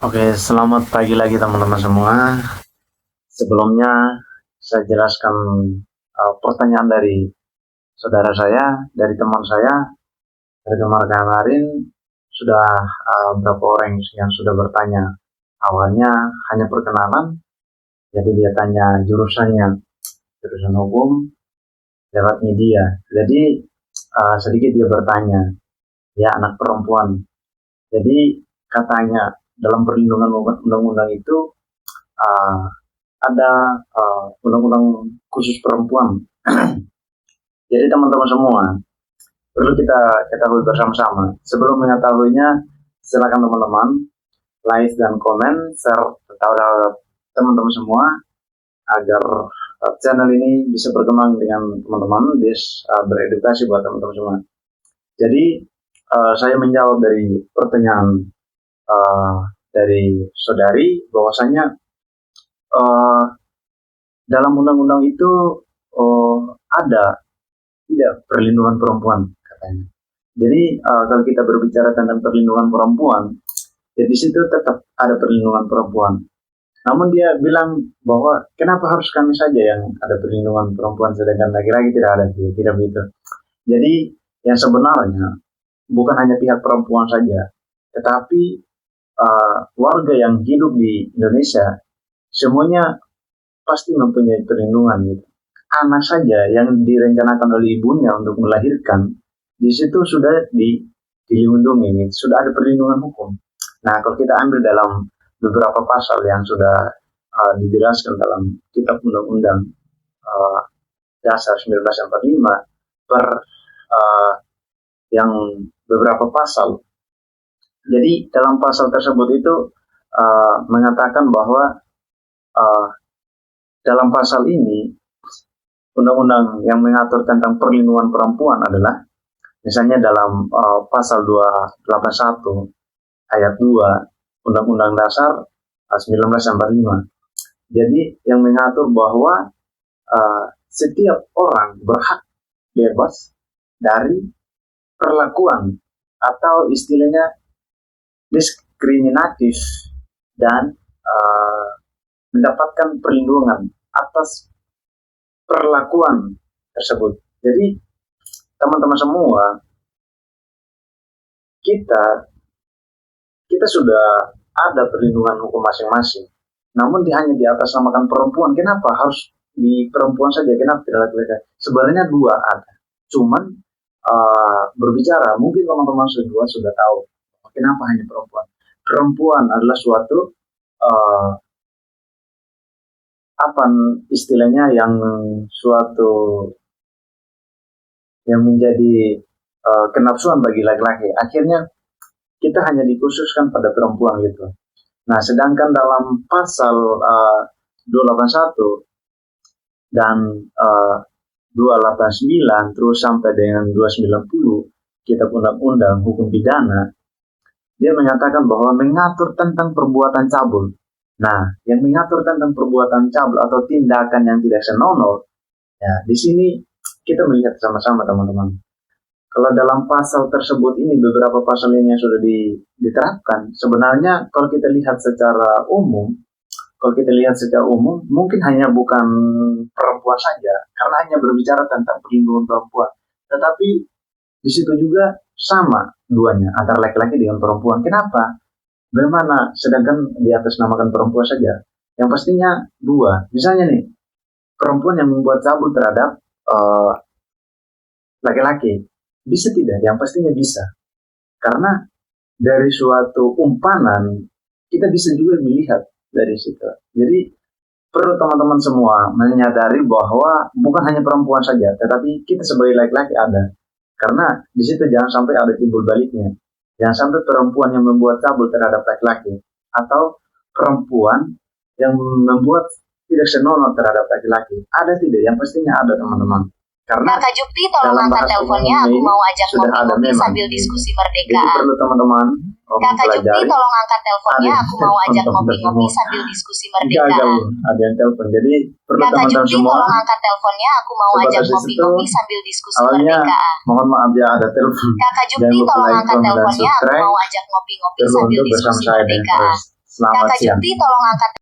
Oke, selamat pagi lagi teman-teman semua. Sebelumnya saya jelaskan pertanyaan dari saudara saya, dari teman saya, dari kemarin sudah berapa orang yang sudah bertanya. Awalnya hanya perkenalan, jadi dia tanya jurusan hukum lewat media. Jadi sedikit dia bertanya, ya anak perempuan. Jadi katanya dalam perlindungan undang-undang itu uh, ada undang-undang khusus perempuan. Jadi teman-teman semua perlu kita ketahui bersama-sama. Sebelum mengetahuinya, silakan teman-teman like dan komen share terhadap teman-teman semua agar channel ini bisa berkembang dengan teman-teman, bisa beredukasi buat teman-teman semua. Jadi saya menjawab dari pertanyaan dari saudari bahwasanya dalam undang-undang itu ada tidak perlindungan perempuan katanya. Jadi kalau kita berbicara tentang perlindungan perempuan, ya di situ tetap ada perlindungan perempuan. Namun dia bilang bahwa kenapa harus kami saja yang ada perlindungan perempuan sedangkan laki-laki tidak ada, tidak begitu. Jadi yang sebenarnya bukan hanya pihak perempuan saja, tetapi warga yang hidup di Indonesia semuanya pasti mempunyai perlindungan gitu. Anak saja yang direncanakan oleh ibunya untuk melahirkan, di situ sudah dilindungi, gitu. Sudah ada perlindungan hukum. Nah, kalau kita ambil dalam beberapa pasal yang sudah dijelaskan dalam Kitab Undang-Undang Dasar 1945 per yang beberapa pasal. Jadi dalam pasal tersebut itu mengatakan bahwa dalam pasal ini undang-undang yang mengatur tentang perlindungan perempuan adalah misalnya dalam pasal 281 ayat 2 Undang-Undang Dasar 1945. Jadi yang mengatur bahwa setiap orang berhak bebas dari perlakuan atau istilahnya diskriminatif dan mendapatkan perlindungan atas perlakuan tersebut. Jadi teman-teman semua, kita sudah ada perlindungan hukum masing-masing. Namun hanya di atas namakan perempuan. Kenapa harus di perempuan saja? Kenapa tidak laki-laki? Sebenarnya dua ada. Cuman berbicara, mungkin teman-teman sudah tahu kenapa hanya perempuan. Perempuan adalah suatu apa istilahnya yang menjadi kenafsuan bagi laki-laki. Akhirnya kita hanya dikhususkan pada perempuan gitu. Nah, sedangkan dalam pasal 281 dan 289 terus sampai dengan 290 Kitab Undang-Undang Hukum Pidana, dia menyatakan bahwa mengatur tentang perbuatan cabul. Nah, yang mengatur tentang perbuatan cabul atau tindakan yang tidak senonoh, ya di sini kita melihat sama-sama teman-teman. Kalau dalam pasal tersebut ini beberapa pasal ini yang sudah diterapkan, sebenarnya kalau kita lihat secara umum, mungkin hanya bukan perempuan saja, karena hanya berbicara tentang perlindungan perempuan. Tetapi di situ juga sama duanya antara laki-laki dengan perempuan. Kenapa? Bagaimana sedangkan di atas namakan perempuan saja? Yang pastinya dua. Misalnya nih, perempuan yang membuat cabul terhadap laki-laki. Bisa tidak? Yang pastinya bisa. Karena dari suatu umpanan, kita bisa juga melihat dari situ. Jadi, perlu teman-teman semua menyadari bahwa bukan hanya perempuan saja, tetapi kita sebagai laki-laki ada. Karena di situ jangan sampai ada timbul baliknya. Jangan sampai perempuan yang membuat cabul terhadap laki-laki atau perempuan yang membuat tidak senonoh terhadap laki-laki. Ada tidak? Yang pastinya ada teman-teman. Karena Kakak Jupri tolong angkat teleponnya, aku mau ajak ngopi-ngopi sambil diskusi merdeka. Jadi perlu teman-teman Kakak Jupri tolong angkat teleponnya, aku mau ajak ngopi-ngopi sambil diskusi merdeka. Ada yang telepon. Jadi perlu Kakak teman-teman Jupri semua. tolong angkat teleponnya, aku mau ajak ngopi-ngopi sambil diskusi merdeka. Mohon maaf ya ada telepon. Kakak Jupri tolong angkat teleponnya, aku mau ajak ngopi-ngopi sambil diskusi merdeka. Selamat Kakak siang. Jupri tolong angkat